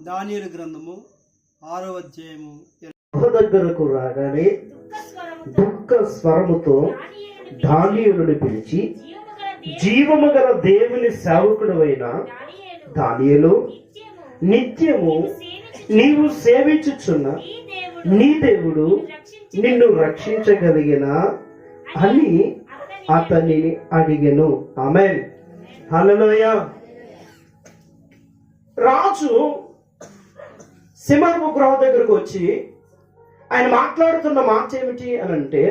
దానియేలు గ్రంథము 6వ అధ్యాయము దగ్గరకు రాగానే దుఃఖ స్వరముతో దానియేలుని పిలిచి, జీవము గల దేవుని సేవకుడైన దానియేలు, నిత్యము నీవు సేవించుచున్న నీ దేవుడు నిన్ను రక్షించగలిగిన అని అతనిని అడిగెను. ఆమేన్. హల్లెలూయా. రాజు సింహపు గృహం దగ్గరకు వచ్చి ఆయన మాట్లాడుతున్న మాట ఏమిటి అని అంటే,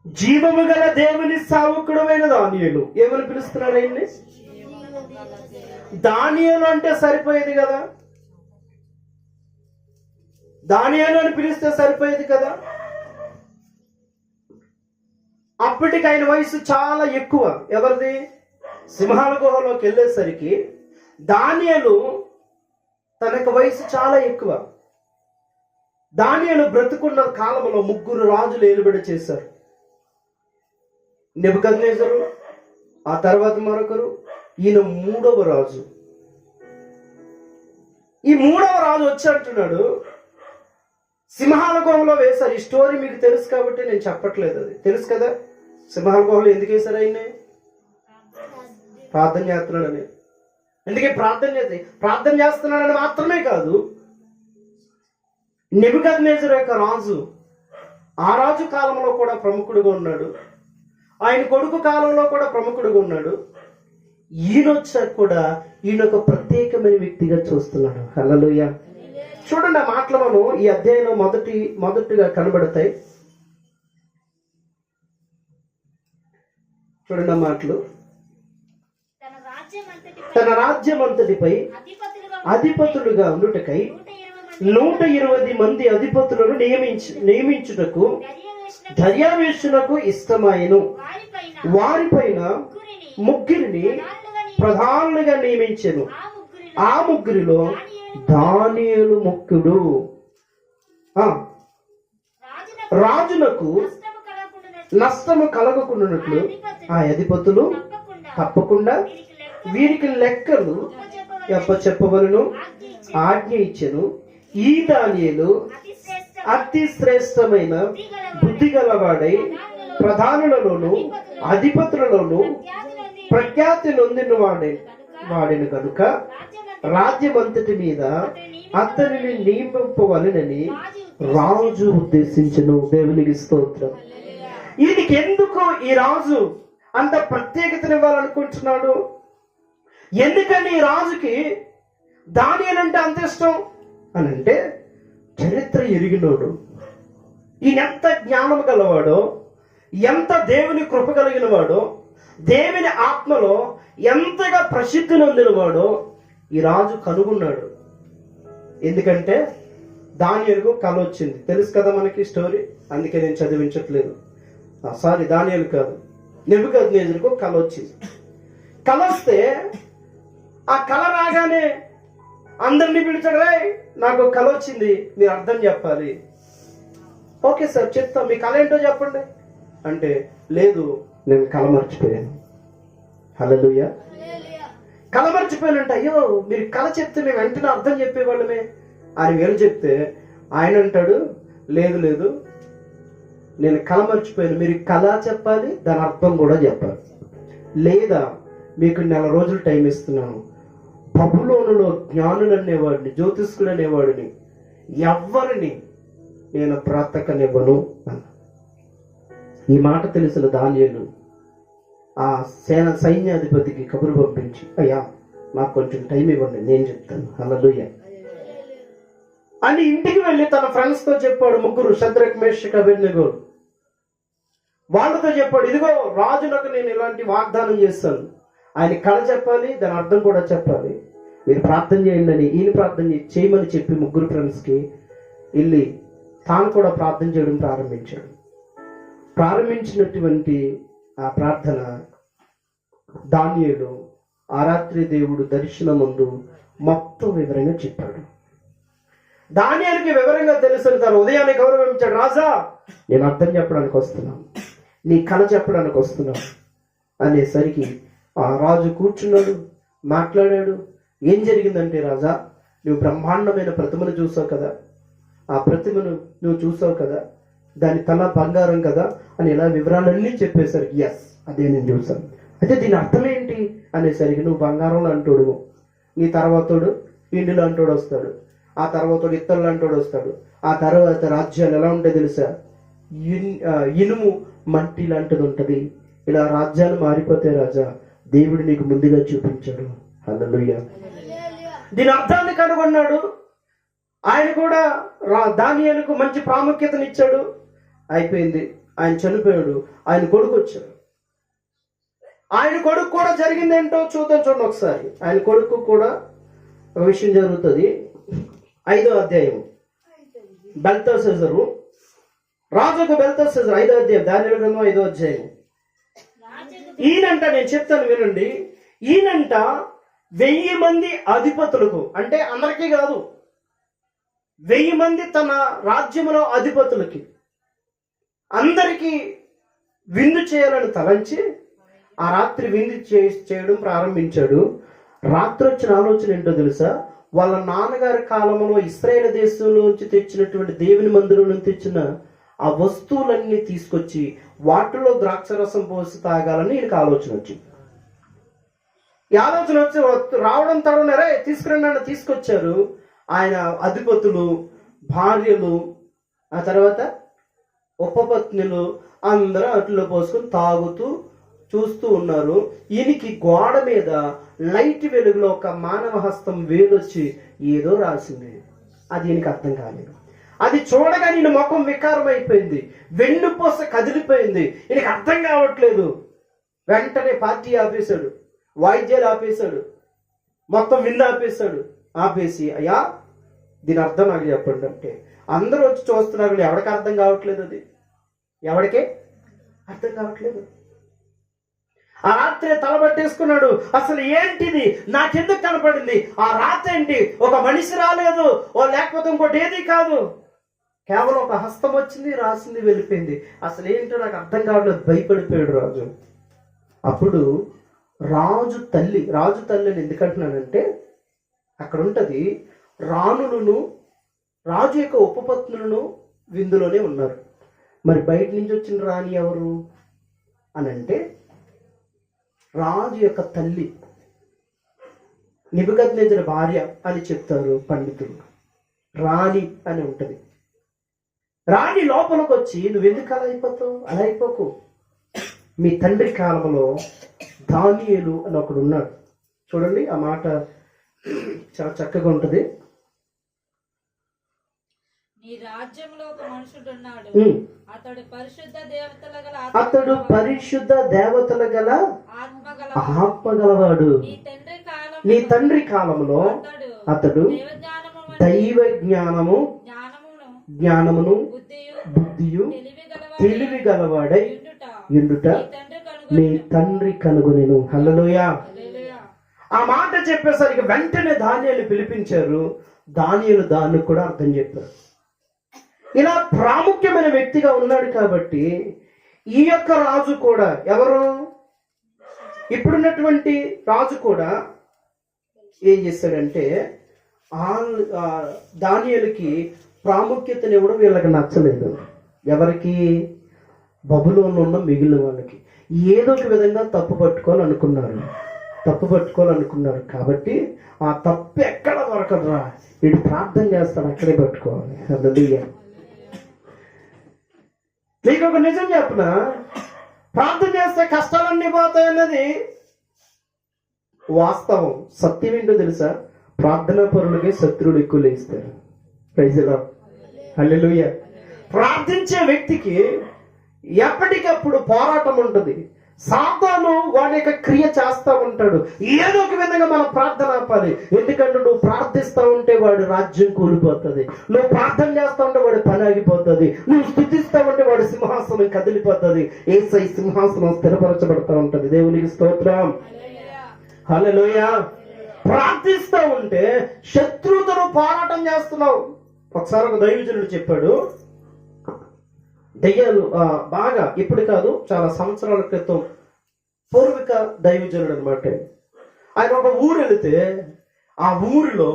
జీవము గల దేవుని సేవకుడైన దానియేలు. ఏమని పిలుస్తున్నాడు ఆయన్ని? దానియేలు అంటే సరిపోయేది కదా, దానియేలు అని పిలిస్తే సరిపోయేది కదా. అప్పటికి ఆయన వయసు చాలా ఎక్కువ. ఎవరిది? సింహాల గుహలోకి వెళ్ళేసరికి దానియేలు తనకు వయసు చాలా ఎక్కువ. దానియేలు బ్రతుకున్న కాలంలో 3 రాజులు ఏలుబడి చేశారు. నెబుకద్నెజరు, ఆ తర్వాత మరొకరు, ఈయన 3వ రాజు. ఈ 3వ రాజు వచ్చి అంటున్నాడు, సింహాల గుహలో వేశారు. ఈ స్టోరీ మీకు తెలుసు కాబట్టి నేను చెప్పట్లేదు. అది తెలుసు కదా, సింహాల గుహలో ఎందుకు వేశారు ఆయన్ని? ప్రార్థన చేస్తున్నాడని. ఎందుకే ప్రార్థన చేస్తున్నాడని మాత్రమే కాదు, నెబుకద్నెజరు యొక్క రాజు, ఆ రాజు కాలంలో కూడా ప్రముఖుడుగా ఉన్నాడు, ఆయన కొడుకు కాలంలో కూడా ప్రముఖుడుగా ఉన్నాడు. ఈయనొచ్చాక కూడా ఈయన ఒక ప్రత్యేకమైన వ్యక్తిగా చూస్తున్నాడు. హల్లెలూయా. చూడండి, ఆ మాటలు మనం ఈ అధ్యాయంలో మొదటిగా కనబడతాయి. చూడండి ఆ మాటలు. తన రాజ్యం అంతటిపై అధిపతులుగా ఉండుటకై 120 మంది అధిపతులను నియమించుటకు దర్యావేషునకు ఇష్టమాయెను. వారిపైన 3 ప్రధానులుగా నియమించెను. ఆ 3లో దానియేలు ముఖ్యుడు. రాజునకు నష్టము కలగకుండానట్లు ఆ అధిపతులు తప్పకుండా వీరికి లెక్కలు చెప్పవలను ఆజ్ఞ ఇచ్చెను. ఈ దానియేలు అతి శ్రేష్టమైన బుద్ధి గలవాడై ప్రధానులలోను అధిపతులలోను ప్రఖ్యాతి నొందిన వాడిని కనుక రాజ్యమంతటి మీద అతనిని నియమింపవలెనని రాజు ఉద్దేశించెను. దేవునికి స్తోత్రం. ఈయనకి ఎందుకు ఈ రాజు అంత ప్రత్యేకతనివ్వాలనుకుంటున్నాడు? ఎందుకని ఈ రాజుకి దానియేలు అంటే అంత ఇష్టం అని అంటే, చరిత్ర ఎరిగినోడు, ఈయన ఎంత జ్ఞానం గలవాడో, ఎంత దేవుని కృప కలిగిన వాడో, దేవుని ఆత్మలో ఎంతగా ప్రసిద్ధి నొందినవాడో ఈ రాజు కనుగొన్నాడు. ఎందుకంటే దానియేలుకు కల వచ్చింది. తెలుసు కదా మనకి స్టోరీ, అందుకే నేను చదివించట్లేదు. సారీ, దానియేలు కాదు, నెబుకద్నెజరుకు కల వచ్చింది. కల వస్తే ఆ కల రాగానే అందరినీ పిలిచాడు, రే నాకు కల వచ్చింది, మీరు అర్థం చెప్పాలి. ఓకే సార్ చెప్తాం, మీ కళ ఏంటో చెప్పండి అంటే, లేదు నేను కళ మర్చిపోయాను. హల్లెలూయా. కళ మర్చిపోయానంటే, అయ్యో మీరు కళ చెప్తే మేము వెంటనే అర్థం చెప్పేవాళ్ళమే అని వీళ్ళు చెప్తే, ఆయన అంటాడు, లేదు నేను కళ మర్చిపోయాను, మీరు కళ చెప్పాలి, దాని అర్థం కూడా చెప్పాలి. లేదా మీకు 4 రోజులు టైం ఇస్తున్నాను, బబులోనులో జ్ఞానులు అనేవాడిని, జ్యోతిష్కుడు అనేవాడిని ఎవ్వరిని నేను బ్రతకనివ్వను అన్న. ఈ మాట తెలిసిన దానియేలు ఆ సైన్యాధిపతికి కబురు పంపించి, అయ్యా నాకు కొంచెం టైం ఇవ్వండి, నేను చెప్తాను. హల్లెలూయా అని ఇంటికి వెళ్ళి తన ఫ్రెండ్స్ తో చెప్పాడు. 3 షద్రక్, మేషక్, అబేద్నెగోలు. వాళ్ళతో చెప్పాడు, ఇదిగో రాజులకు నేను ఇలాంటి వాగ్దానం చేస్తాను, ఆయన కళ చెప్పాలి, దాని అర్థం కూడా చెప్పాలి, మీరు ప్రార్థన చేయండి అని ఈయన ప్రార్థన చేయమని చెప్పి 3 ఫ్రెండ్స్కి వెళ్ళి తాను కూడా ప్రార్థన చేయడం ప్రారంభించాడు. ప్రారంభించినటువంటి ఆ ప్రార్థన దానియేలు ఆ రాత్రి దేవుడు దర్శనం ముందు మొత్తం వివరంగా చెప్పాడు. దానియేలుకి వివరంగా తెలుసు. తను ఉదయాన్ని గౌరవించాడు, రాజా నేను అర్థం చెప్పడానికి వస్తున్నాను, నీ కళ చెప్పడానికి వస్తున్నాను అనేసరికి ఆ రాజు కూర్చున్నాడు. మాట్లాడాడు. ఏం జరిగిందంటే, రాజా నువ్వు బ్రహ్మాండమైన ప్రతిమను చూసావు కదా, ఆ ప్రతిమను నువ్వు చూసావు కదా, దాని తల బంగారం కదా అని ఇలా వివరాలన్నీ చెప్పేసరికి ఎస్ అదే నేను చూసాను. అయితే దీని అర్థం ఏంటి అనేసరికి, నువ్వు బంగారంలో అంటోడు, నీ తర్వాతోడు ఇండిలో అంటోడు వస్తాడు, ఆ తర్వాతోడు ఇత్తళ్ళు అంటోడు వస్తాడు, ఆ తర్వాత రాజ్యాలు ఎలా ఉంటాయి తెలుసా, ఇనుము మట్టి లాంటిది ఉంటది. ఇలా రాజ్యాలు మారిపోతాయి రాజా, దేవుడు నీకు ముందుగా చూపించాడు. హల్లెలూయా. దీని అర్థాన్ని కనుగొన్నాడు. ఆయన కూడా దానియేలుకు మంచి ప్రాముఖ్యతనిచ్చాడు. అయిపోయింది, ఆయన చనిపోయాడు. ఆయన కొడుకు వచ్చాడు. ఆయన కొడుకు కూడా జరిగింది ఏంటో చూద్దాం. చూడండి ఒకసారి. ఆయన కొడుకు కూడా ఒక విషయం జరుగుతుంది. 5వ అధ్యాయం. బెల్తెషాజరు, రాజుకు బెల్తెషాజరు, 5వ అధ్యాయం, దానియేలు గ్రంథం 5వ అధ్యాయం. ఈయనంట, నేను చెప్తాను వినండి, ఈయనంట 1000 మంది అధిపతులకు, అంటే అందరికీ కాదు, 1000 మంది తన రాజ్యంలో అధిపతులకి అందరికీ విందు చేయాలని తలంచి ఆ రాత్రి విందు చేయడం ప్రారంభించాడు. రాత్రి వచ్చిన ఆలోచన ఏంటో తెలుసా, వాళ్ళ నాన్నగారి కాలంలో ఇశ్రాయేలు దేశంలోంచి తెచ్చినటువంటి దేవుని మందిరం నుంచి తెచ్చిన ఆ వస్తువులన్నీ తీసుకొచ్చి వాటిలో ద్రాక్షరసం పోసి తాగాలని ఈయనకు ఆలోచన వచ్చింది. ఈ ఆలోచన వచ్చి రావడం తరుణరే తీసుకురండి అని తీసుకొచ్చారు. ఆయన అధిపతులు, భార్యలు, ఆ తర్వాత ఉపపత్నులు అందరూ అట్లో పోసుకొని తాగుతూ చూస్తూ ఉన్నారు. ఈయనకి గోడ మీద లైట్ వెలుగులో ఒక మానవ హస్తం వేలొచ్చి ఏదో రాసింది. అది ఈయనకి అర్థం కాలేదు. అది చూడగా ఈయన ముఖం వికారం అయిపోయింది, వెన్నుపూస కదిలిపోయింది. ఈయనకి అర్థం కావట్లేదు. వెంటనే పార్టీ ఆపేశాడు, వాయిద్యాలు ఆపేశాడు, మొత్తం విందు ఆపేశాడు. ఆపేసి, అయ్యా దీని అర్థం నాకు చెప్పండి అంటే, అందరూ వచ్చి చూస్తున్నారు, ఎవరికి అర్థం కావట్లేదు. అది ఎవరికే అర్థం కావట్లేదు. ఆ రాత్రి తలబట్టేసుకున్నాడు. అసలు ఏంటిది, నాకెందుకు కనపడింది, ఆ రాత్రి ఏంటి, ఒక మనిషి రాలేదు, ఓ లేకపోతే ఇంకోటి ఏది కాదు, కేవలం ఒక హస్తం వచ్చింది, రాసింది, వెళ్ళిపోయింది. అసలు ఏంటో నాకు అర్థం కావట్లేదు. భయపడిపోయాడు రాజు. అప్పుడు రాజు తల్లిని ఎందుకంటున్నానంటే, అక్కడ ఉంటది, రాణులను, రాజు యొక్క ఉపపత్నులను విందులోనే ఉన్నారు. మరి బయట నుంచి వచ్చిన రాణి ఎవరు అని అంటే, రాజు యొక్క తల్లి, నెబుకద్నెజరు భార్య అని చెప్తారు పండితులు. రాణి అని ఉంటది. రాణి లోపలికి వచ్చి, నువ్వెందుకు అలా అయిపోతావు, అలా అయిపోకు, మీ తండ్రి కాలంలో దానియేలు అని ఒకడు ఉన్నాడు. చూడండి, ఆ మాట చాలా చక్కగా ఉంటది. నీ రాజ్యంలో ఒక మనుషుడు ఉన్నాడు, అతడు పరిశుద్ధ దేవతల గల ఆత్మ గలవాడు. నీ తండ్రి కాలంలో అతడు దైవ జ్ఞానమును బుద్ధియు తెలివి గలవాడై ఉండుట నీ తండ్రి కనుగొనెను. హల్లెలూయా. ఆ మాట చెప్పేసరికి వెంటనే దానియేలు పిలిపించారు. దానియేలు దాన్ని కూడా అర్థం చెప్పారు. ఇలా ప్రాముఖ్యమైన వ్యక్తిగా ఉన్నాడు కాబట్టి ఈ యొక్క రాజు కూడా, ఎవరు ఇప్పుడున్నటువంటి రాజు కూడా ఏం చేశాడంటే, దానియేలుకి ప్రాముఖ్యతనివ్వడం వీళ్ళకి నచ్చలేదు. ఎవరికి? బబులోనులో ఉన్న మిగిలిన వాళ్ళకి. ఏదో ఒక విధంగా తప్పు పట్టుకోవాలనుకున్నారు కాబట్టి ఆ తప్పు ఎక్కడ దొరకదురా, వీడు ప్రార్థన చేస్తాడు, అక్కడే పట్టుకోవాలి. హల్లెలూయా. మీకు ఒక నిజం చెప్పనా, ప్రార్థన చేస్తే కష్టాలన్నీ పోతాయన్నది వాస్తవం. సత్యం ఏంటో తెలుసా, ప్రార్థనా పరులకి శత్రువులు ఎక్కువ లేస్తారు. Praise the lord. హల్లెలూయా. ప్రార్థించే వ్యక్తికి ఎప్పటికప్పుడు పోరాటం ఉంటుంది. సాతాను వాడి యొక్క క్రియ చేస్తూ ఉంటాడు. ఏదో ఒక విధంగా మనం ప్రార్థన ఆపాలి. ఎందుకంటే నువ్వు ప్రార్థిస్తూ ఉంటే వాడి రాజ్యం కూలిపోతుంది, నువ్వు ప్రార్థన చేస్తూ ఉంటే వాడి పని ఆగిపోతుంది, నువ్వు స్తుతిస్తూ ఉంటే వాడి సింహాసనం కదిలిపోతుంది, యేసయ్య సింహాసనం స్థిరపరచబడతా ఉంటది. దేవునికి స్తోత్రం. హల్లెలూయా. ప్రార్థిస్తూ ఉంటే శత్రువుతో పోరాటం చేస్తున్నావు. ఒకసారి ఒక దైవజనుడు చెప్పాడు, దయ్యాలు బాగా ఇప్పుడు కాదు, చాలా సంవత్సరాల క్రితం పూర్విక దైవజనుడు అనమాట. ఆయన ఒక ఊరు వెళితే ఆ ఊరిలో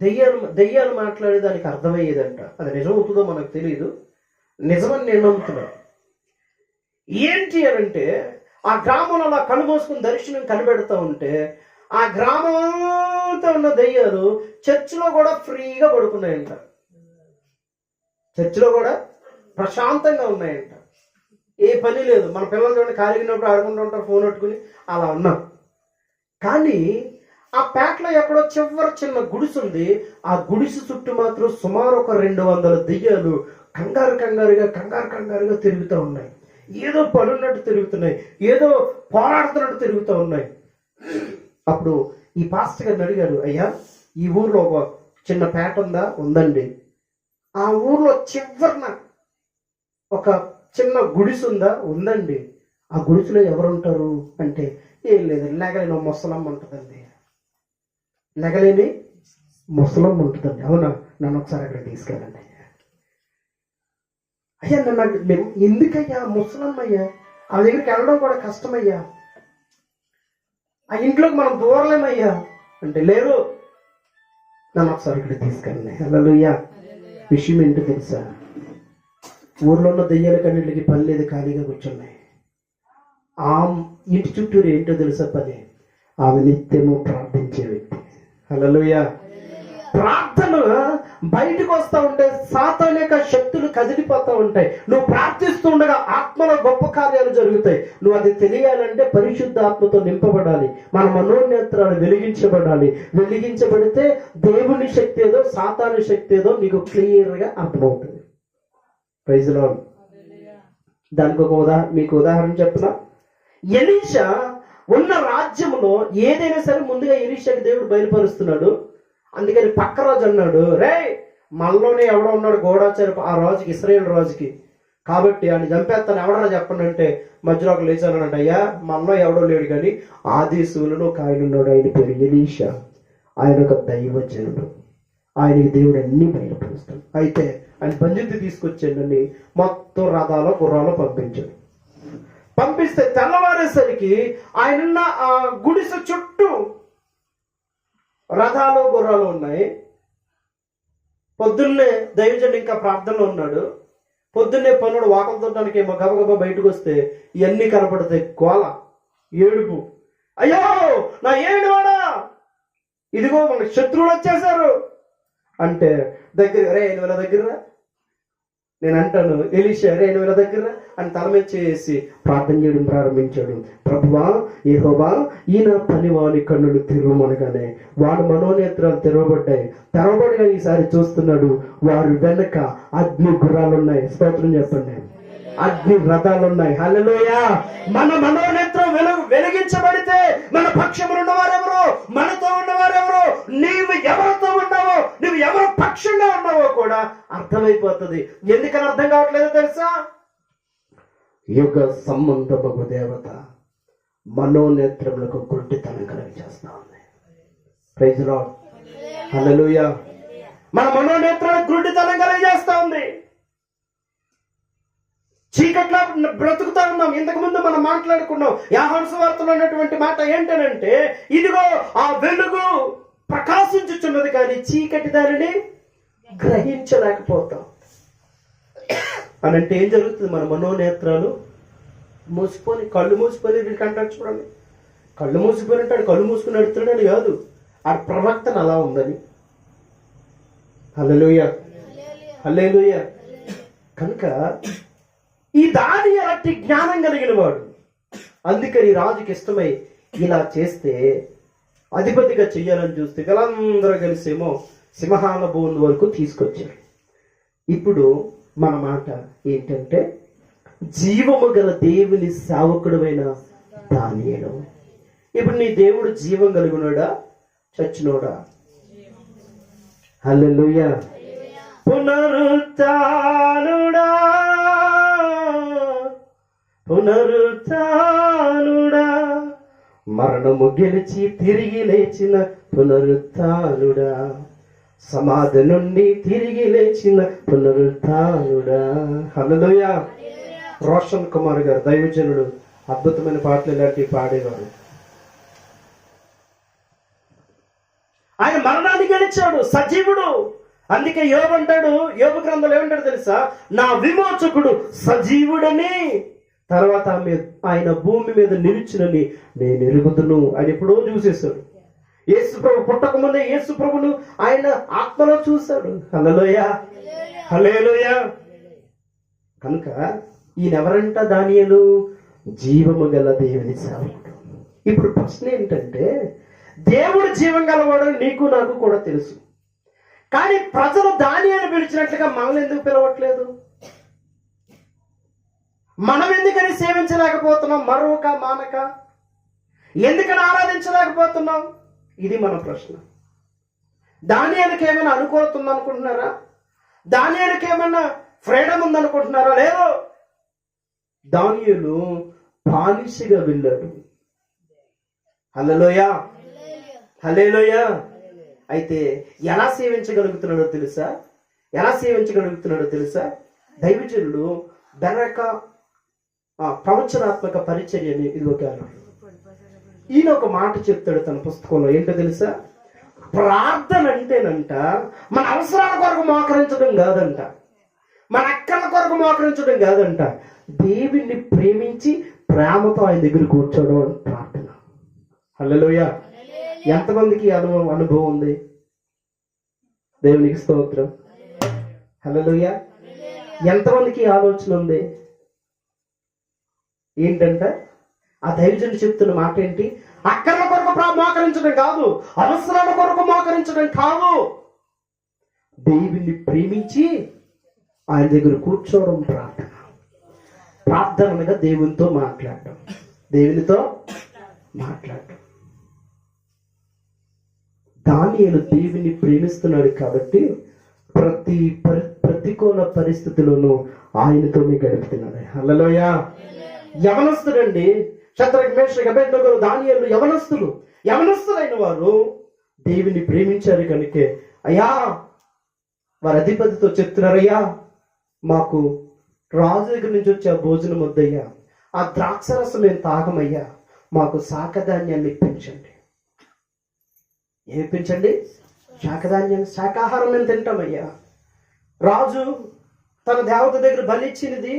దెయ్యాలు మాట్లాడే దానికి అర్థమయ్యేదంట. అది నిజం అవుతుందో మనకు తెలియదు, నిజమని నేను నమ్ముతున్నాను. ఏంటి అని అంటే, ఆ గ్రామంలో అలా కళ్ళు మూసుకుని దర్శనం కనిపెడతా ఉంటే ఆ గ్రామంతో ఉన్న దెయ్యాలు చర్చిలో కూడా ఫ్రీగా పడుకున్నాయంట. చర్చిలో కూడా ప్రశాంతంగా ఉన్నాయంట. ఏ పని లేదు. మన పిల్లలు చూడండి, ఖాళీగా ఉన్నప్పుడు ఆడుకుంటూ ఉంటారు ఫోన్ పట్టుకుని, అలా ఉన్నాం. కానీ ఆ పేటలో ఎక్కడో చివరి చిన్న గుడిసె ఉంది. ఆ గుడిసె చుట్టూ మాత్రం సుమారు ఒక 200 దెయ్యాలు కంగారుగా తిరుగుతూ ఉన్నాయి. ఏదో పనున్నట్టు తిరుగుతున్నాయి, ఏదో పోరాడుతున్నట్టు తిరుగుతూ ఉన్నాయి. అప్పుడు ఈ పాస్టర్ గారిని అడిగారు, అయ్యా ఈ ఊర్లో ఒక చిన్న పేట ఉందా? ఉందండి. ఆ ఊర్లో చివరిన ఒక చిన్న గుడిసె ఉందా? ఉందండి. ఆ గుడిసెలో ఎవరుంటారు అంటే, ఏం లేదు, లెగలేని ముసలమ్మ ఉంటుందండి. లెగలేని ముసలమ్మ ఉంటుందండి. అవునా, నన్ను ఒకసారి అక్కడ తీసుకెళ్ళండి. అయ్యా నన్ను ఎందుకయ్యా ముసలమ్మ అయ్యా, ఆ దగ్గరికి వెళ్ళడం కూడా కష్టమయ్యా, ఆ ఇంట్లోకి మనం దూరలేమయ్యా అంటే, లేదు నన్ను ఒకసారి ఇక్కడ తీసుకెళ్ళండి. హల్లెలూయా. విషయం ఏంటో తెలుసా? ఊర్లో ఉన్న దెయ్యాల కన్నిటికి పని లేదు, ఖాళీగా కూర్చున్నాయి. ఆ ఇంటి చుట్టూరు ఏంటో తెలుసా పని? ఆమె నిత్యము ప్రార్థించే వ్యక్తి. హల్లెలూయా. ప్రార్థన బయటకు వస్తూ ఉంటే సాతాను యొక్క శక్తులు కదిలిపోతూ ఉంటాయి. నువ్వు ప్రార్థిస్తూ ఉండగా ఆత్మలో గొప్ప కార్యాలు జరుగుతాయి. నువ్వు అది తెలియాలంటే పరిశుద్ధ ఆత్మతో నింపబడాలి. మన మనోనేత్రాలు వెలిగించబడాలి. వెలిగించబడితే దేవుని శక్తి ఏదో సాతాను శక్తి ఏదో నీకు క్లియర్గా అర్థమవుతుంది. Praise lord. దానికి ఒక మీకు ఉదాహరణ చెప్తున్నా. ఎలీషా ఉన్న రాజ్యంలో ఏదైనా సరే ముందుగా ఎలీషాకి దేవుడు బయలుపరుస్తున్నాడు. అందుకని పక్క రాజు అన్నాడు, రే మనలోనే ఎవడో ఉన్నాడు గోడాచారి ఆ రాజుకి, ఇశ్రాయేల్ రాజుకి, కాబట్టి ఆయన చంపేస్తాను, ఎవడన్నా చెప్పండి అంటే మధ్యలో ఒక లేచానంట, అయ్యా మనలో ఎవడో లేడు కానీ ఆదేశులను ఒక ఆయన ఉన్నాడు, ఆయన పేరు ఎలీషా. ఆయన ఒక దైవజనుడు, ఆయనకి దేవుడు అన్ని బయలుపరుస్తాడు. అయితే ఆయన పంజెత్తి తీసుకొచ్చాడని మొత్తం రథాలు గుర్రాలు పంపించాడు. పంపిస్తే తెల్లవారేసరికి ఆయనున్న ఆ గుడిసె చుట్టూ రథాలు గుర్రాలు ఉన్నాయి. పొద్దున్నే దైవజనుడు ఇంకా ప్రార్థనలో ఉన్నాడు. పొద్దున్నే పనుడు వాకలు తొట్టడానికి ఏమో గబగబా బయటకు వస్తే ఇవన్నీ కనపడతాయి. గోల, ఏడుపు, అయ్యో నా ఏడువాడా, ఇదిగో మనకి శత్రువులు వచ్చేసారు అంటే దగ్గర, రే నువ్వు ఇలా దగ్గర, నేను అంటాను ఎలీషా రే నువ్వు ఇలా దగ్గర అని తల మీద చేసి ప్రార్థన చేయడం ప్రారంభించాడు. ప్రభువా యెహోవా, ఈయన పని వాని కన్నులు తెరవమనగానే వాడు మనోనేత్రాలు తెరవబడిగా ఈసారి చూస్తున్నాడు. వారు వెనక అగ్ని గుర్రాలు ఉన్నాయి. స్తోత్రం చెప్పండి. అగ్ని రథాలు ఉన్నాయి. హల్లెలూయా. మన మనోనేత్రం వెలిగించబడితే మన పక్షములు ఉన్నవారెవరో, మనతో ఉన్నవారెవరో, నీవు ఎవరితో ఉన్నావో, నువ్వు ఎవరు పక్షంగా ఉన్నావో కూడా అర్థమైపోతుంది. ఎందుకని అర్థం కావట్లేదో తెలుసా? యుగ సంబంధము దేవత మనోనేత్రములకు గుడ్డితనం కలిగి చేస్తా ఉంది. Praise lord. హల్లెలూయా. మన మనోనేత్రాలకు గుడ్డితనం కలిగి చేస్తా ఉంది. చీకట్లో బ్రతుకుతా ఉన్నాం. ఇంతకు ముందు మనం మాట్లాడుకున్నాం. యోహాను సువార్తలో ఉన్నటువంటి మాట ఏంటనంటే, ఇదిగో ఆ వెలుగు ప్రకాశించుచున్నది కానీ చీకటి దానిని గ్రహించలేకపోతాం అనంటే ఏం జరుగుతుంది? మన మనోనేత్రాలు మూసుకొని, కళ్ళు మూసుకొని అంటాడు చూడండి. కళ్ళు మూసుకొని అంటాడు, కళ్ళు మూసుకుని నడుతున్నాడని కాదు, ఆ ప్రవర్తన అలా ఉందని. హల్లెలూయా, హల్లెలూయా. కనుక ఈ దాని అలాంటి జ్ఞానం కలిగిన వాడు. అందుకని రాజుకి ఇష్టమై ఇలా చేస్తే, అధిపతిగా చెయ్యాలని చూస్తే వీళ్ళందరూ కలిసేమో సింహాల బోన్ వరకు తీసుకొచ్చారు. ఇప్పుడు మన మాట ఏంటంటే, జీవము గల దేవుని సేవకుడమైన దానియేలు. ఇప్పుడు నీ దేవుడు జీవం కలిగినోడా చచ్చినోడా? హల్లెలూయా. పునరుత్థానుడా, పునరుత్థానుడా, మరణము గెలిచి తిరిగి లేచిన పునరుత్థానుడా, సమాధి నుండి తిరిగి లేచిన పునరుత్థానుడా. హల్లెలూయా. రోషన్ కుమార్ గారు దైవజనుడు అద్భుతమైన పాటలు ఇలాంటివి పాడేవారు. నిలిచాడు, సజీవుడు. అందుకే యోబు అంటాడు, యోబు గ్రంథంలో ఏమంటాడు తెలుసా? నా విమోచకుడు సజీవుడని, తర్వాత ఆయన భూమి మీద నిలిచినని నేను ఎరుగుదును అని ఎప్పుడో చూసేశాడు. యేసు ప్రభు పుట్టక ముందే యేసు ప్రభును ఆయన ఆత్మలో చూశాడు. హల్లెలూయా, హల్లెలూయా. కనుక ఈయనెవరంట? దానియేలు జీవము గల దేవుని సేవకుడు. ఇప్పుడు ప్రశ్న ఏంటంటే, దేవుడు జీవం గలవాడు నీకు నాకు కూడా తెలుసు, కానీ ప్రజలు దానియేలు పిలిచినట్లుగా మనల్ని ఎందుకు పిలవట్లేదు? మనం ఎందుకని సేవించలేకపోతున్నాం? మరొక మానక ఎందుకని ఆరాధించలేకపోతున్నాం? ఇది మన ప్రశ్న. దానియేలుకి ఏమైనా అనుకూలత ఉందనుకుంటున్నారా? దానియేలుకి ఏమైనా ఫ్రీడమ్ ఉందనుకుంటున్నారా? లేదు. దానియేలు బానిసగా వెళ్ళాడు. హల్లెలూయా, హల్లెలూయా. అయితే ఎలా సేవించగలుగుతున్నాడో తెలుసా? ఎలా సేవించగలుగుతున్నాడో తెలుసా? దైవజనుడు బెరక ప్రవచనాత్మక పరిచర్యని ఇదిగోగాను. ఈయన ఒక మాట చెప్తాడు తన పుస్తకంలో. ఏంటో తెలుసా? ప్రార్థన అంటేనంట మన అవసరాల కొరకు మోకరించడం కాదంట, మన అక్కల కొరకు మోకరించడం కాదంట, దేవుణ్ణి ప్రేమించి ప్రేమతో ఆయన దగ్గర కూర్చోవడం అని ప్రార్థన. హల్లెలూయా. ఎంతమందికి అనుభవం ఉంది? దేవునికి స్తోత్రం. హల్లెలూయా. ఎంతమందికి ఆలోచన ఉంది? ఏంటంట ఆ దైవజనుడు చెప్తున్న మాట ఏంటి? అక్కర్ల కొరకు మోకరించడం కాదు, అవసరాల కొరకు మోకరించడం కాదు, దేవుణ్ణి ప్రేమించి ఆయన దగ్గర కూర్చోవడం ప్రార్థన. ప్రార్థన అనగా దేవునితో మాట్లాడటం, దేవునితో మాట్లాడటం. దానియేలు దేవుని ప్రేమిస్తున్నాడు కాబట్టి ప్రతికూల పరిస్థితుల్లోనూ ఆయనతోనే గడుపుతున్నాడు. హల్లెలూయా. యవనస్తుడండి శద్రక్ మేషక్ అబేద్నెగో దానియేలు యవనస్తులైన వారు దేవుని ప్రేమించారు కనుకే అయ్యా వారి అధిపతితో చెప్తున్నారు, అయ్యా మాకు రాజు దగ్గర నుంచి వచ్చే భోజనం వద్దయ్యా, ఆ ద్రాక్షరసం మేము తాగమయ్యా, మాకు శాకధాన్యాన్ని ఇప్పించండి. ఏమి ఇప్పించండి? శాకధాన్యాన్ని, శాకాహారం మేము తింటామయ్యా. రాజు తన దేవత దగ్గర బలిచ్చినది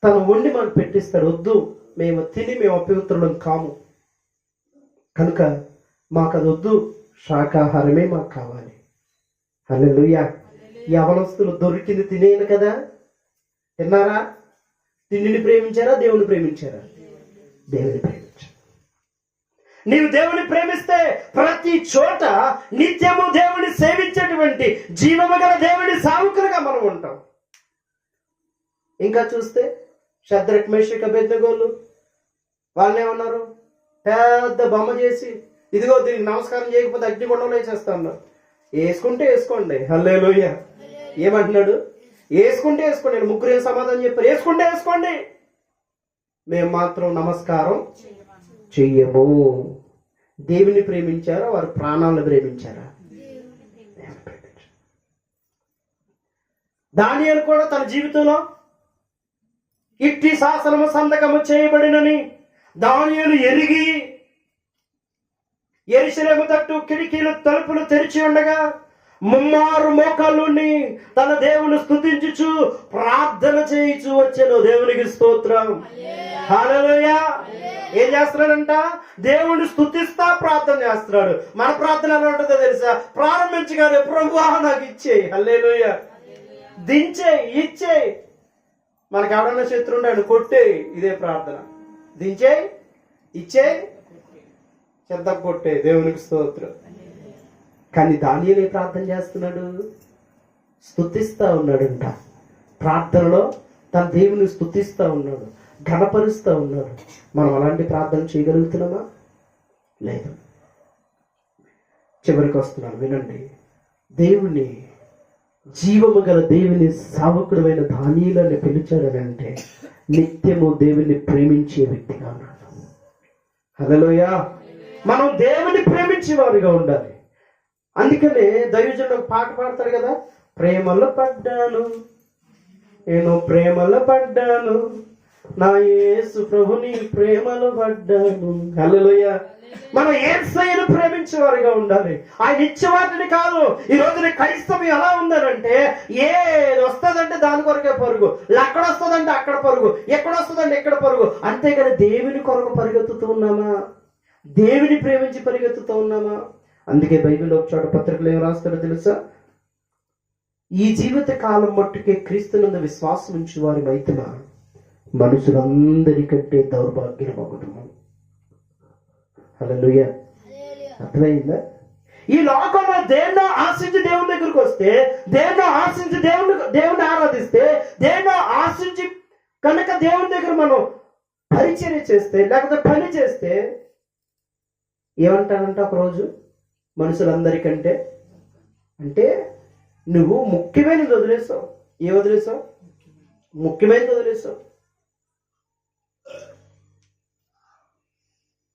తను వండి మనకు పెట్టిస్తాడు. వద్దు, మేము తిని మేము అపవిత్రులం కాము కనుక మాకు అది వద్దు, శాకాహారమే మాకు కావాలి. హల్లెలూయా. యవనస్తులు దొరికింది తినేను కదా, తిన్నారా? తిండిని ప్రేమించారా? దేవుని ప్రేమించారా? దేవుని ప్రేమించారు. నీవు దేవుని ప్రేమిస్తే ప్రతి చోట నిత్యము దేవుని సేవించేటువంటి జీవము గల దేవుని సేవకులుగా మనం ఉంటాం. ఇంకా చూస్తే శద్రక్ మేషక్ అబేద్నెగోలు వాళ్ళు ఏమన్నారు? పెద్ద బొమ్మ చేసి ఇదిగో దీనికి నమస్కారం చేయకపోతే అగ్నిగుండంలో వేసేస్తా అన్నారు. వేసుకుంటే వేసుకోండి. హల్లెలూయా. ఏమంటున్నాడు? వేసుకుంటే వేసుకోండి. నేను ముగ్గురు ఏం సమాధానం చెప్పారు? వేసుకుంటే వేసుకోండి, మేము మాత్రం నమస్కారం చెయ్యము. దేవుని ప్రేమించారా? వారు ప్రాణాలను ప్రేమించారా? దానియేలు కూడా తన జీవితంలో ఇట్టి శాసనము సంతకము చేయబడినని దానియేలు ఎరిగి యెరూషలేము తట్టు కిటికీలు తలుపులు తెరిచి ఉండగా ముమ్మారు మోకాళ్ళుండి తన దేవుని స్తుతించుచు ప్రార్థన చేయించు వచ్చెను. దేవునికి స్తోత్రం. హల్లెలూయా. ఏం చేస్తున్నాడంట? దేవుణ్ణి స్తుతిస్తా ప్రార్థన చేస్తున్నాడు. మన ప్రార్థన ఎలా ఉంటుందో తెలుసా? ప్రారంభించగానే ప్రభువా నాకు ఇచ్చేయి, హల్లెలూయా, దించేయి, ఇచ్చేయి. మనకు ఎవడన్నా శత్రువు ఉండాడు, కొట్టేయి. ఇదే ప్రార్థన. దించేయి, ఇచ్చేయి, చెద్ద కొట్టే. దేవునికి స్తోత్రం. కానీ దానియేలు ప్రార్థన చేస్తున్నాడు, స్తుతిస్తా ఉన్నాడంట. ప్రార్థనలో తన దేవుని స్తుతిస్తా ఉన్నాడు, ఘనపరుస్తా ఉన్నాడు. మనం అలాంటి ప్రార్థన చేయగలుగుతున్నామా? లేదు. చివరికి వస్తున్నాను, వినండి. దేవుని జీవము గల దేవుని సేవకుడైన దానియేలుని పిలిచాడని అంటే నిత్యము దేవుని ప్రేమించే వ్యక్తిగా ఉన్నాడు. హల్లెలూయా. మనం దేవుని ప్రేమించే వారిగా ఉండాలి. అందుకనే దైవజనుడు ఒక పాట పాడతాడు కదా, ప్రేమలో పడ్డాను నేను, ప్రేమలో పడ్డాను, నా యేసు ప్రభుని ప్రేమలో పడ్డాను. హల్లెలూయా. మనం యేసయ్యను ప్రేమించే వారిగా ఉండాలి. ఆయన ఇచ్చే వాటిని కాదు. ఈ రోజున క్రైస్తవం ఎలా ఉందనంటే, ఏది వస్తుందంటే దాని కొరకే పరుగు, అక్కడ వస్తుందంటే అక్కడ పరుగు, ఎక్కడ వస్తుందంటే ఎక్కడ పరుగు. అంతేగాని దేవుని కొరకు పరిగెత్తుతూ ఉన్నామా? దేవుని ప్రేమించి పరిగెత్తుతూ ఉన్నామా? అందుకే బైబిల్లో ఒక చోట పత్రికలు ఏం రాస్తారో తెలుసా? ఈ జీవిత కాలం మట్టుకే క్రీస్తునందు విశ్వాసం ఉంచి వారి మైతున మనుషులందరికంటే దౌర్భాగ్యమగును. హల్లెలూయా. అర్థమైందా? ఈ లోకంలో దేన్నో ఆశించి దేవుని దగ్గరికి వస్తే, దేన్నో ఆశించి దేవుని ఆరాధిస్తే, దేన్నో ఆశించి కనుక దేవుని దగ్గర మనం పరిచర్య చేస్తే, లేకపోతే పని చేస్తే ఏమంటానంటే ఒకరోజు మనుషులందరికంటే, అంటే నువ్వు ముఖ్యమైనది వదిలేసావు. ఏ వదిలేసావు? ముఖ్యమైనది వదిలేసావు.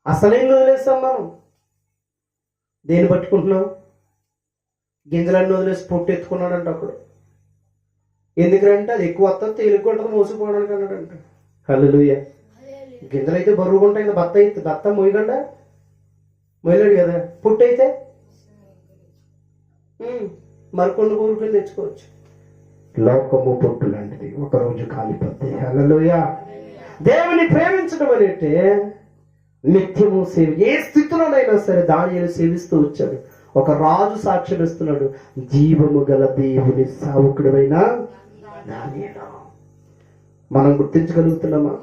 అసలైంది వదిలేస్తాం మనం. దేన్ని పట్టుకుంటున్నావు? గింజలన్నీ వదిలేసి పొట్టు ఎత్తుకున్నాడంట అప్పుడు. ఎందుకంటే అది ఎక్కువ వస్తుంది, తేలిగ్గా ఉంటుంది, మోసుకుపోవడానికి అన్నాడంట. హల్లెలూయా. గింజలు అయితే బరువుగా ఉంటాయి కదా. భర్త మొయ్యగండా మొయ్యలేడు కదా. పుట్టు అయితే మరికొన్ని ఊరుకొని తెచ్చుకోవచ్చు. లోకము పొట్టు లాంటిది, ఒకరోజు కాలిపోద్ది. హల్లెలూయా. దేవుని ప్రేమించడం అంటే నిత్యము సేవ. ఏ స్థితిలోనైనా సరే దానియేలు సేవిస్తూ వచ్చాడు. ఒక రాజు సాక్ష్యం ఇస్తున్నాడు, జీవము గల దేవుని సేవకుడైన దానియేలు. మనం గుర్తించగలుగుతున్నామా?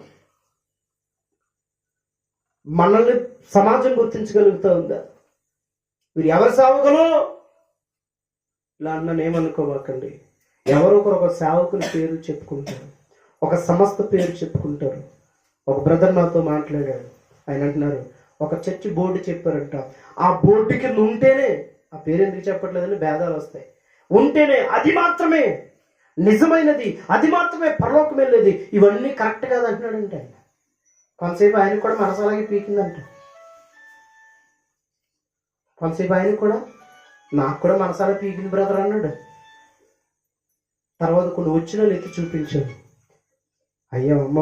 మనల్ని సమాజం గుర్తించగలుగుతా ఉందా? మీరు ఎవరి సేవకులు ఇలా అన్ననేమనుకోవాకండి. ఎవరో ఒక సేవకుని పేరు చెప్పుకుంటారు, ఒక సంస్థ పేరు చెప్పుకుంటారు. ఒక బ్రదర్ నాతో మాట్లాడాడు. ఆయన అంటున్నారు, ఒక చర్చి బోర్డు చెప్పారంట. ఆ బోర్డు కింద ఉంటేనే, ఆ పేరు ఎందుకు చెప్పట్లేదని భేదాలు వస్తాయి, ఉంటేనే అది మాత్రమే నిజమైనది, అది మాత్రమే పరలోకం వెళ్ళేది. ఇవన్నీ కరెక్ట్ కాదు అంటున్నాడంటే ఆయన. కొంతసేపు ఆయనకు కూడా మనసు అలాగే పీకిందంట. కొంతసేపు ఆయనకు కూడా, నాకు కూడా మనసారా పీకింది బ్రదర్ అన్నాడు. తర్వాత కొన్ని వచ్చిన ఎత్తి చూపించాడు. అయ్యో అమ్మ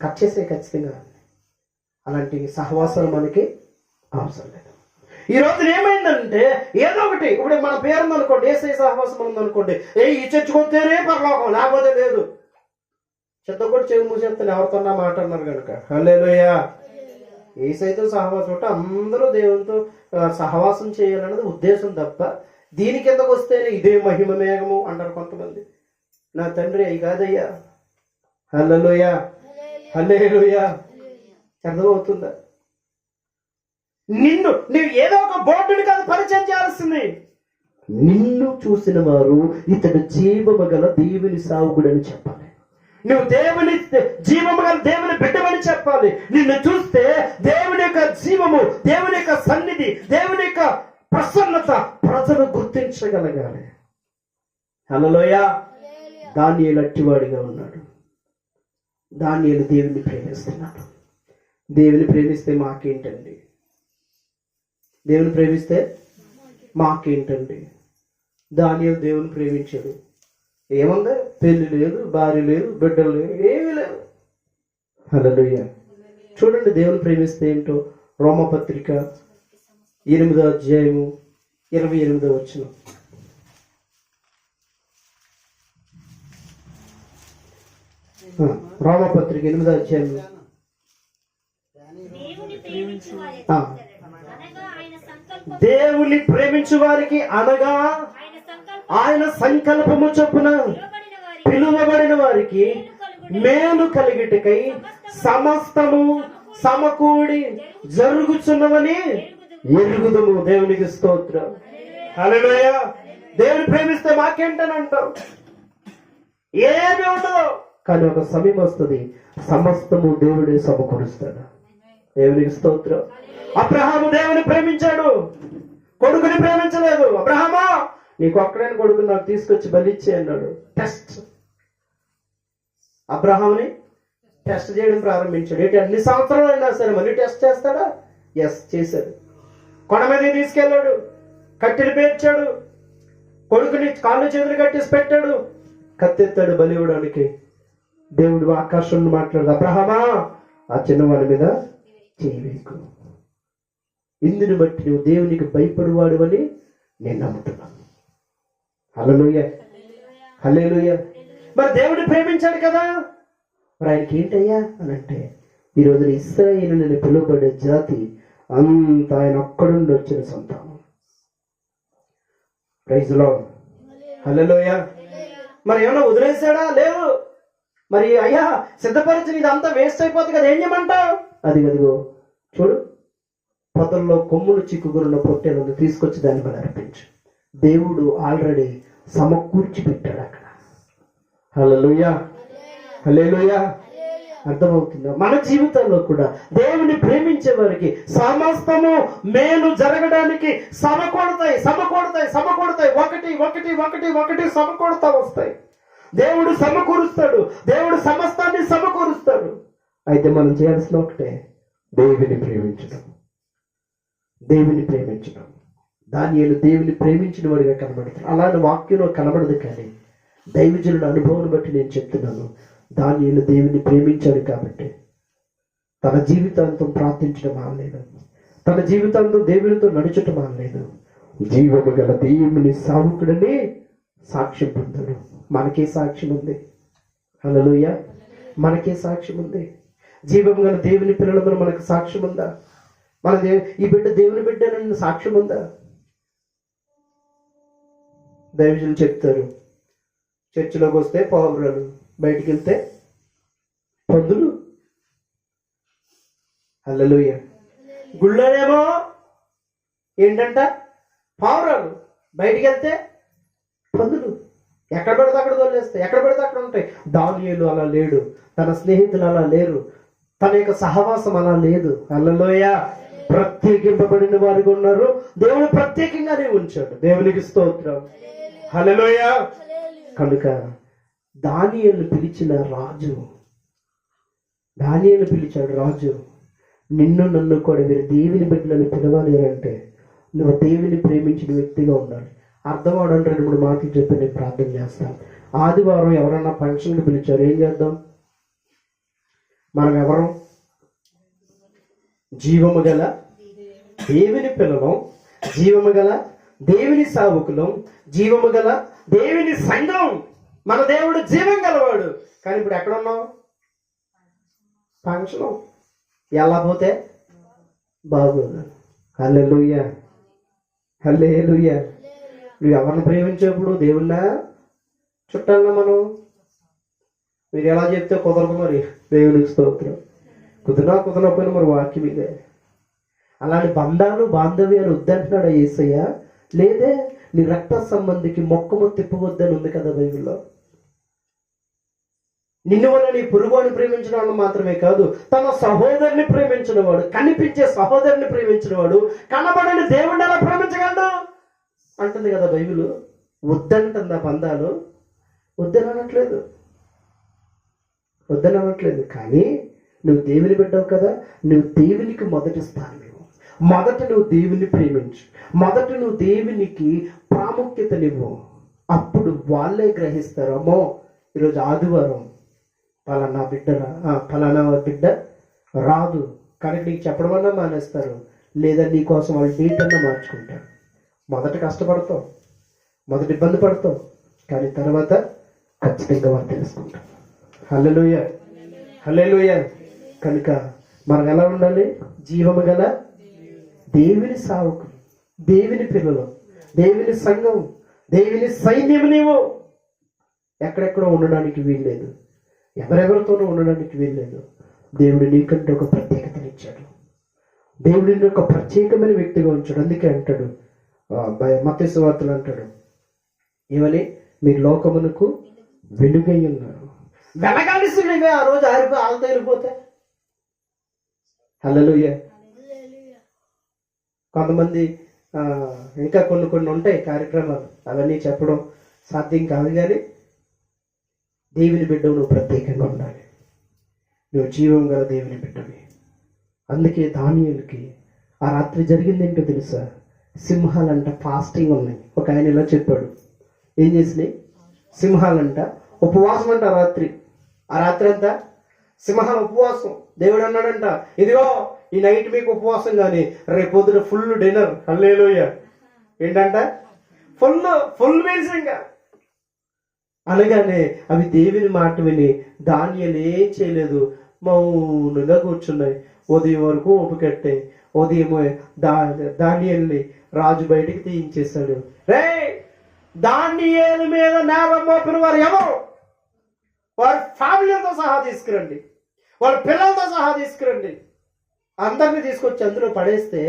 కట్ చేసే ఖచ్చితంగా. అలాంటి సహవాసాలు మనకి అవసరం లేదు. ఈ రోజు ఏమైందంటే, ఏదో ఒకటి ఇప్పుడు మన పేరు ఉందనుకోండి, ఏసై సహవాసం ఉందనుకోండి, ఈ చర్చకొస్తేనే పరలోకం, లేకపోతే లేదు. చెత్త కూడా చెవి మూసేస్తాను ఎవరితోన్నా మాట అన్నారు కనుక. హల్లెలూయా. ఏసైతో సహవాసం అంటే అందరూ దేవునితో సహవాసం చేయాలన్నది ఉద్దేశం తప్ప, దీని కిందకు వస్తేనే ఇదే మహిమ మేఘము అంటారు కొంతమంది. నా తండ్రి అయి కాదయ్యా. హల్లెలూయా. హల్లెలూయా. అర్థమవుతుందా? నీవు ఏదో ఒక బోర్డుని కాదు పరిచయం చేయాల్సింది. నిన్ను చూసిన వారు ఇతడు జీవము గల దేవుని సేవకుడని చెప్పాలి. నువ్వు దేవుని జీవము గల దేవుని బిడ్డమని చెప్పాలి. నిన్ను చూస్తే దేవుని యొక్క జీవము, దేవుని యొక్క సన్నిధి, దేవుని యొక్క ప్రసన్నత ప్రజలు గుర్తించగలగాలి. హల్లెలూయా. దానియేలు అట్టివాడిగా ఉన్నాడు. దానియేలు దేవుని ప్రేమిస్తున్నాడు. దేవుని ప్రేమిస్తే మాకేంటండి? దేవుని ప్రేమిస్తే మాకేంటండి? దానియేలు దేవుని ప్రేమించాడు. ఏముంది? పెళ్లి లేదు, భార్య లేదు, బిడ్డలు లేదు, ఏమీ లేదు. హల్లెలూయా. చూడండి దేవుని ప్రేమిస్తే ఏంటో. రోమపత్రిక 8వ అధ్యాయము 28వ వచనం. రోమపత్రిక 8వ అధ్యాయం. దేవుని ప్రేమించు వారికి అనగా ఆయన సంకల్పము చొప్పున పిలువబడిన వారికి మేలు కలిగిటకై సమస్తము సమకూడి జరుగుచున్నవని ఎరుగుదము. దేవునికి స్తోత్రం. హల్లెలూయా. దేవుని ప్రేమిస్తే మాకేంటని అంటావు? ఏమి ఉండదు. కానీ ఒక సమయం వస్తుంది, సమస్తము దేవుడే సమకూరుస్తాడు. దేవునికి స్తోత్రం. అబ్రహాము దేవుని ప్రేమించాడు, కొడుకుని ప్రేమించలేదు. అబ్రహామా, నీకు ఒక్కడైన కొడుకుని నాకు తీసుకొచ్చి బలిచ్చే అన్నాడు. టెస్ట్. అబ్రహాముని టెస్ట్ చేయడం ప్రారంభించాడు. ఏంటి, అన్ని సంవత్సరాలు అయినా సరే మళ్ళీ టెస్ట్ చేస్తాడా? ఎస్, చేశాడు. కొండ మీద తీసుకెళ్ళాడు, కట్టెలు పేర్చాడు, కొడుకుని కాళ్ళు చేతులు కట్టేసి పెట్టాడు, కత్తెత్తాడు బలి ఇవ్వడానికి. దేవుడు ఆకాశం నుండి మాట్లాడదు, అబ్రహామా ఆ చిన్నవాడి మీద చేయవేకు, ఇందుని బట్టి నువ్వు దేవునికి భయపడువాడు అని నేను నమ్ముతున్నాను. హల్లెలూయా, హల్లెలూయా. మరి దేవుడు ప్రేమించాడు కదా, మరి ఆయనకి ఏంటయ్యా అని అంటే, ఈ రోజున ఇశ్రాయేలుని పిలువబడే జాతి అంత ఆయన ఒక్కడుండి వచ్చిన సంతానం. ప్రైజ్ లార్డ్, హల్లెలూయా. మరి ఏమన్నా వదిలేసాడా? లేదు. మరి అయ్యా సిద్ధపరిచిన ఇదంతా వేస్ట్ అయిపోతుంది కదా, ఏం చేయమంటావు? అదిగో చూడు, పొదల్లో కొమ్ములు చిక్కుకున్న పొట్టేలను తీసుకొచ్చి దాన్ని మీద అర్పించు. దేవుడు ఆల్రెడీ సమకూర్చి పెట్టాడు అక్కడ. హల్లెలూయా, హల్లెలూయా. అర్థమవుతుందా? మన జీవితంలో కూడా దేవుని ప్రేమించే వారికి సమస్తము మేలు జరగడానికి సమకూడతాయి, సమకూడతాయి, సమకూడతాయి. ఒకటి ఒకటి ఒకటి ఒకటి సమకూడతా వస్తాయి. దేవుడు సమకూరుస్తాడు, దేవుడు సమస్తాన్ని సమకూరుస్తాడు. అయితే మనం చేయాల్సిన ఒకటే, దేవుని ప్రేమించడం, దేవుని ప్రేమించడం. దానియేలు దేవుని ప్రేమించిన వాడిగా కనబడతాడు. అలాంటి వాక్యంలో కనబడదు, కానీ దైవజనుల అనుభవం బట్టి నేను చెప్తున్నాను. దానియేలు దేవుని ప్రేమించాడు కాబట్టి తన జీవితాంతం ప్రార్థించడం మానలేదు, తన జీవితాంతం దేవునితో నడుచటం మానలేదు. జీవము గల దేవుని సావుకుడని సాక్ష్యం పొందాడు. మనకే సాక్ష్యం ఉంది. హల్లెలూయా, మనకే సాక్ష్యం ఉంది. జీవము గల దేవుని పిల్లలు మనకు సాక్ష్యం ఉందా? మన ఈ బిడ్డ దేవుని బిడ్డ అని సాక్ష్యం ఉందా? దైవజనులు చెప్తారు, చర్చిలోకి వస్తే పావురాలు, బయటికి వెళ్తే పందులు. హల్లెలూయా. గుళ్ళోనేమో ఏంటంట? పావురాలు, బయటికి వెళ్తే పందులు. ఎక్కడ పడితే అక్కడ వదిలేస్తాయి, ఎక్కడ పడితే అక్కడ ఉంటాయి. దానియేలు అలా లేడు, తన స్నేహితులు అలా లేరు, తన యొక్క సహవాసం అలా లేదు. హల్లెలూయా. ప్రత్యేకింపబడిన వారికి ఉన్నారు, దేవుడు ప్రత్యేకంగానే ఉంచాడు. దేవునికి స్తోత్రం. హల్లెలూయా. కనుక దానియేలు పిలిచిన రాజు, దానియేలు పిలిచాడు రాజు, నిన్ను నన్ను కూడా మీరు దేవుని బిడ్డలను పిలవాలి అంటే నువ్వు దేవుని ప్రేమించిన వ్యక్తిగా ఉండాలి. అర్థం అవడానికి 2-3 మాటలు చెప్పి నేను ప్రార్థన చేస్తాను. ఆదివారం ఎవరన్నా ఫంక్షన్కి పిలిచారు, ఏం చేద్దాం? మనం ఎవరం? జీవము గల దేవుని పిల్లలం, జీవము గల దేవుని సావుకులం, జీవము గల దేవుని సంఘం. మన దేవుడు జీవం గలవాడు. కానీ ఇప్పుడు ఎక్కడ ఉన్నాం? ఫంక్షన్. ఎలా పోతే బాగోదు. హల్లెలూయా, హల్లెలూయా. నువ్వు ఎవరిని ప్రేమించేప్పుడు దేవుణ్ణా చుట్టాలన్నా మనం? మీరు ఎలా చెప్తే కుదరదు. మరి దేవునికి స్తోత్రం. కుదరకపోయినా మరి వాక్యం ఇదే. అలాంటి బంధాలు బాంధవ్యాలు వద్దంటున్నాడు యేసయ్య. లేదే, నీ రక్త సంబంధికి మొక్కము తిప్పవద్దని ఉంది కదా బైబిల్లో. నిన్ను వల్ల నీ పొరుగుని ప్రేమించిన వాడు మాత్రమే కాదు, తన సహోదరుని ప్రేమించిన వాడు, కనిపించే సహోదరుని ప్రేమించిన వాడు కనబడని దేవుడిని ఎలా ప్రేమించగలడు అంటుంది కదా బైబిల్. వద్దంటుందా బంధాలు? వద్దనట్లేదు, వద్దనట్లేదు. కానీ నువ్వు దేవుని బిడ్డవు కదా, నువ్వు దేవునికి మొదటి స్థానం ఇవ్వు. మొదట నువ్వు దేవుని ప్రేమించు, మొదట నువ్వు దేవునికి ప్రాముఖ్యతనివ్వు. అప్పుడు వాళ్ళే గ్రహిస్తారు, అమ్మో ఈరోజు ఆదివారం పలానా బిడ్డ రాదు, కానీ నీకు చెప్పడం అన్నా మానేస్తారు, లేదా నీ కోసం వాళ్ళు డేట్ అన్నా మార్చుకుంటారు. మొదట కష్టపడతావు, మొదట ఇబ్బంది పడతావు, కానీ తర్వాత ఖచ్చితంగా వాళ్ళు తెలుసుకుంటారు. హల్లెలూయా, హల్లెలూయా. కనుక మనం ఎలా ఉండాలి? జీవము గల దేవుని సావుకులు, దేవుని పిల్లలు, దేవుని సంఘం, దేవుని సైన్యం. నీవు ఎక్కడెక్కడో ఉండడానికి వీల్లేదు, ఎవరెవరితోనూ ఉండడానికి వీల్లేదు. దేవుడు నీకంటే ఒక ప్రత్యేకతనిచ్చాడు, దేవుడిని ఒక ప్రత్యేకమైన వ్యక్తిగా ఉంచాడు. అందుకే అంటాడు మత్తయి సువార్తలో అంటాడు ఏమని, మీరు లోకమునకు వెలుగై ఉన్నారు. వెలగాల్సినవే ఆ రోజు ఆరిపోయి ఆలతో వెళ్ళిపోతే. హల్లెలూయా. కొంతమంది ఇంకా కొన్ని ఉంటాయి కార్యక్రమాలు, అవన్నీ చెప్పడం సాధ్యం కాదు. కానీ దేవుని బిడ్డవు నువ్వు ప్రత్యేకంగా ఉండాలి. నువ్వు జీవం గల దేవుని బిడ్డవి. అందుకే దానియేలుకి ఆ రాత్రి జరిగింది ఏంటో తెలుసా? సింహాలంట ఫాస్టింగ్ ఉన్నాయి. ఒక ఆయన ఇలా చెప్పాడు, ఏం చేసినాయి? సింహాలంట ఉపవాసం అంట రాత్రి. ఆ రాత్రి అంతా సింహాల ఉపవాసం. దేవుడు అన్నాడంట, ఇదిగో ఈ నైట్ మీకు ఉపవాసం, కానీ రేపు పొద్దున ఫుల్ డిన్నర్. హల్లెలూయా. ఏంటంట? Full meals. ఇంకా అనగానే అవి దేవుని మాట విని దానియేలు ఏం చేయలేదు, మౌనంగా కూర్చున్నాయి. ఉదయం వరకు ఓపికట్టే. ఉదయం దానియేలుని రాజు బయటికి తీయించేశాడు. రే, దానియేలు మీద నేరం మోపిన వారు ఎవరు? వారి ఫ్యామిలీతో సహా తీసుకురండి, వాళ్ళ పిల్లలతో సహా తీసుకురండి. అందరినీ తీసుకొచ్చి అందులో పడేస్తే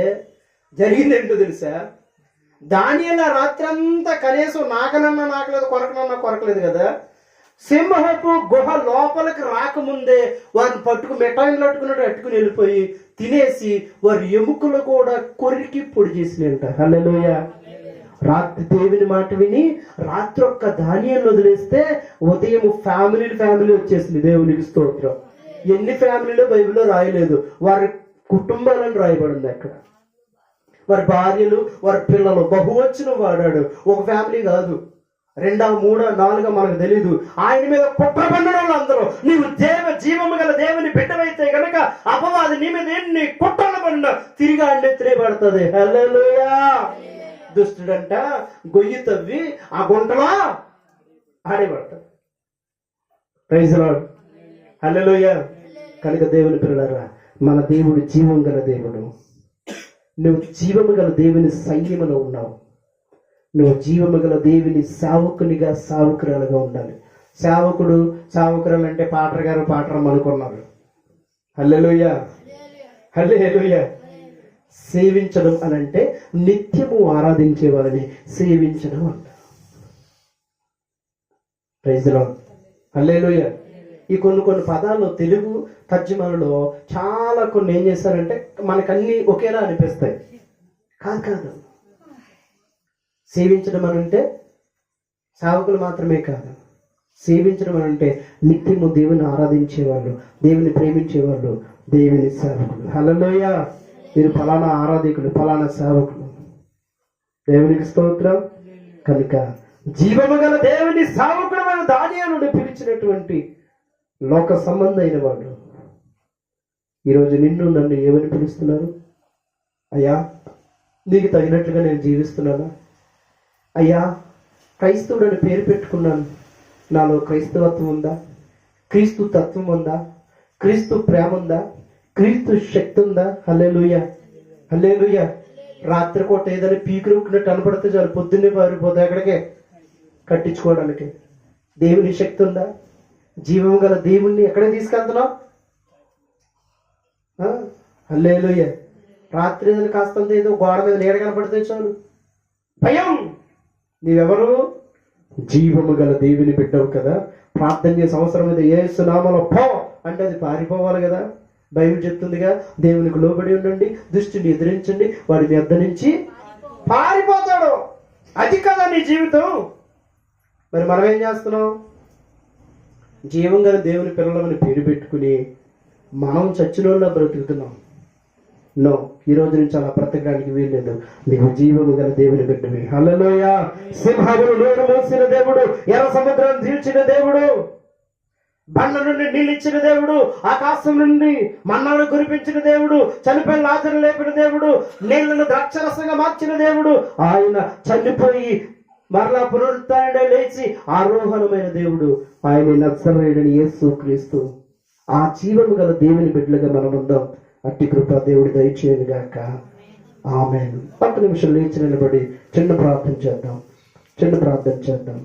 జరిగింది ఏంటో తెలుసా? దానియేలు రాత్రి అంతా కనీసం నాకనన్నా నాకలేదు, కొరకనన్నా కొరకలేదు కదా. సింహపు గుహ లోపలికి రాకముందే వారిని మిఠాయిలు అట్టుకుని వెళ్ళిపోయి తినేసి వారి ఎముకలు కూడా కొరికి పొడి చేసినంట. హల్లెలూయా. రాత్రి దేవుని మాట విని రాత్రి ఒక్క దానియేలుని వదిలేస్తే ఉదయం ఫ్యామిలీ వచ్చేసింది. దేవునికి స్తోత్రం. ఎన్ని ఫ్యామిలీలో బైబిల్లో రాయలేదు, వారి కుటుంబాలను రాయబడింది అక్కడ. వారి భార్యలు, వారి పిల్లలు, బహువచనం వాడాడు. ఒక ఫ్యామిలీ కాదు, 2, 3, 4 మనకు తెలీదు. ఆయన మీద కుట్ర పడిన వాళ్ళందరూ, నీవు జీవము గల దేవుని బిడ్డవైతే కనుక అపవాది నీ మీద ఎన్ని కుట్రలు పడినా తిరిగి ఆయన ఎత్తిరేయబడుతుంది. హల్లెలూయా. దుష్టుడంట గొయ్యి తవ్వి ఆ గుంటలో ఆడేబడతాడు. Praise lord. హల్లెలూయా. కనుక దేవుని పిల్లలారా, మన దేవుడు జీవం గల దేవుడు. నువ్వు జీవము గల దేవుని సైన్యములో ఉన్నావు. నువ్వు జీవము గల దేవుని సావుకునిగా, సావుకురాలుగా ఉండాలి. సావుకురాలు అంటే పాటరం అనుకున్నారు. హల్లెలూయా. హల్లెలూయా. సేవించడం అని అంటే నిత్యము ఆరాధించే వాళ్ళని సేవించడం అంట. Praise lord. హల్లెలూయా. ఈ కొన్ని పదాలు తెలుగు తర్జుమాలలో చాలా కొన్ని ఏం చేస్తారంటే మనకన్నీ ఒకేలా అనిపిస్తాయి. కాదు. సేవించడం అని అంటే సేవకులు మాత్రమే కాదు. సేవించడం అని అంటే నిత్యము దేవుని ఆరాధించేవాళ్ళు, దేవుని ప్రేమించేవాళ్ళు, దేవుని సేవకులు. హల్లెలూయా. మీరు ఫలానా ఆరాధికులు, ఫలానా సేవకులు. దేవునికి స్తోత్రం. కనుక జీవము గల దేవుని సేవకుడమైన దానియేలును పిలిచినటువంటి లోక సంబంధమైన వాడు ఈరోజు నిన్ను నన్ను ఏమని పిలుస్తున్నారు? అయ్యా, నీకు తగినట్లుగా నేను జీవిస్తున్నానా? అయ్యా, క్రైస్తవుడు అని పేరు పెట్టుకున్నాను, నాలో క్రైస్తవత్వం ఉందా? క్రీస్తు తత్వం ఉందా? క్రీస్తు ప్రేమ ఉందా? క్రీస్తు శక్తి ఉందా? హల్లెలూయా. హల్లెలూయా. రాత్రి పూట ఏదైనా పీకురుకున్నట్టు కనపడితే చాలు, పొద్దున్నే పారిపోతే ఎక్కడికే కట్టించుకోవడానికి. దేవుని శక్తి ఉందా? జీవం గల దేవుణ్ణి ఎక్కడ తీసుకెళ్తున్నావు? హల్లెలూయా. రాత్రి ఏదైనా కాస్తంత ఏదో గోడ మీద నీడ కనపడితే చాలు భయం. నీవెవరు? జీవము గల దేవుని బిడ్డవు కదా. ప్రార్థన చేసే అవసరం మీద యేసు నామములో పో అంటే అది పారిపోవాలి కదా. బైబిల్ చెప్తుందిగా, దేవునికి లోబడి ఉండండి, దుష్టుని ఎదిరించండి, వాడి మీ వద్ద నుంచి పారిపోతాడు. అది కదా నీ జీవితం. మరి మనం ఏం చేస్తున్నాం? జీవం గల దేవుని పిల్లలని పేరు పెట్టుకుని మనం చచ్చినోళ్ళ బ్రతుకుతున్నాం. నో, ఈ రోజు నుంచి అలా బ్రతకడానికి వీల్లేదు. నీకు జీవము గల దేవుని బిడ్డవి. హల్లెలూయా. సింహములు నోరు మూసిన దేవుడు, ఎర్ర సముద్రం తీర్చిన దేవుడు, బండ నుండి నీళ్ళు ఇచ్చిన దేవుడు, ఆకాశం నుండి మన్నాను కురిపించిన దేవుడు, చనిపోయిన లాజరును లేపిన దేవుడు, నీళ్లను ద్రాక్షరసంగా మార్చిన దేవుడు, ఆయన చనిపోయి మరలా పునరుత్థానుడై లేచి ఆరోహణమైన దేవుడు, ఆయన నజరేయుడైన యేసు క్రీస్తు. ఆ జీవము గల దేవుని బిడ్డలుగా మనం ఉందాం. అట్టి కృప దేవుడు దయచేయను గాక. ఆమేన్. 10 నిమిషాలు లేచి నిలబడి చిన్న ప్రార్థన చేద్దాం.